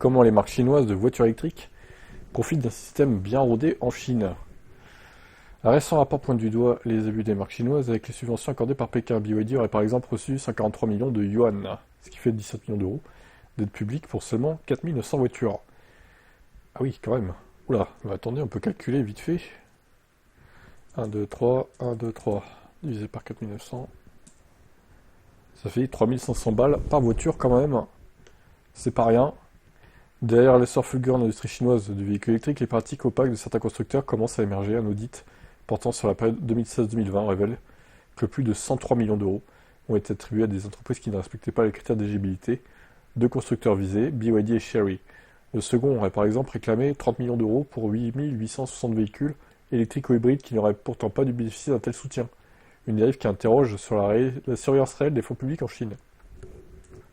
Comment les marques chinoises de voitures électriques profitent d'un système bien rodé en Chine. Un récent rapport pointe du doigt les abus des marques chinoises avec les subventions accordées par Pékin. BYD aurait par exemple reçu 143 millions de yuan, ce qui fait 17 millions d'euros, d'aide publique pour seulement 4900 voitures. Ah oui, quand même. Oula, mais attendez, on peut calculer vite fait. 1, 2, 3, 1, 2, 3, divisé par 4900. Ça fait 3500 balles par voiture quand même. C'est pas rien. Derrière l'essor fulgurant de l'industrie chinoise du véhicule électrique, les pratiques opaques de certains constructeurs commencent à émerger. Un audit portant sur la période 2016-2020 révèle que plus de 103 millions d'euros ont été attribués à des entreprises qui ne respectaient pas les critères d'éligibilité. Deux constructeurs visés, BYD et Chery. Le second aurait par exemple réclamé 30 millions d'euros pour 8860 véhicules électriques ou hybrides qui n'auraient pourtant pas dû bénéficier d'un tel soutien. Une dérive qui interroge sur la surveillance réelle des fonds publics en Chine.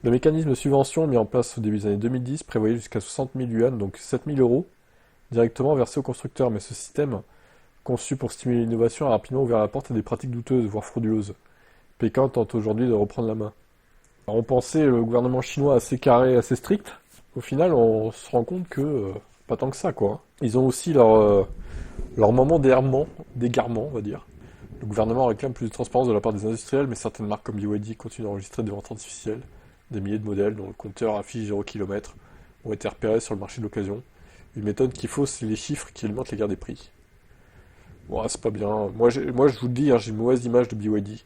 Le mécanisme de subvention mis en place au début des années 2010 prévoyait jusqu'à 60 000 yuan, donc 7 000 euros, directement versés aux constructeurs, mais ce système, conçu pour stimuler l'innovation, a rapidement ouvert la porte à des pratiques douteuses, voire frauduleuses. Pékin tente aujourd'hui de reprendre la main. Alors, on pensait le gouvernement chinois assez carré, assez strict. Au final, on se rend compte que pas tant que ça, quoi. Ils ont aussi leur moment d'égarement, on va dire. Le gouvernement réclame plus de transparence de la part des industriels, mais certaines marques comme BYD continuent d'enregistrer des ventes artificielles. Des milliers de modèles dont le compteur affiche 0 km ont été repérés sur le marché de l'occasion. Une méthode qui fausse les chiffres qui alimentent les guerres des prix. Bon, c'est pas bien. Moi, je vous le dis, hein, j'ai une mauvaise image de BYD.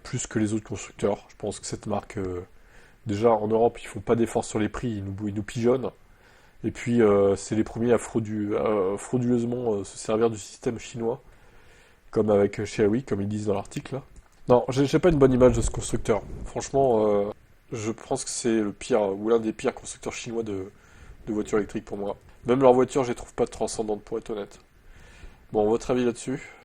Plus que les autres constructeurs. Je pense que cette marque, déjà en Europe, ils font pas d'efforts sur les prix, ils nous pigeonnent. Et puis, c'est les premiers à frauduleusement se servir du système chinois, comme avec Xiaomi, comme ils disent dans l'article là. Non, j'ai pas une bonne image de ce constructeur. Franchement, je pense que c'est le pire, ou l'un des pires constructeurs chinois de voitures électriques pour moi. Même leurs voitures, je les trouve pas transcendantes pour être honnête. Bon, votre avis là-dessus?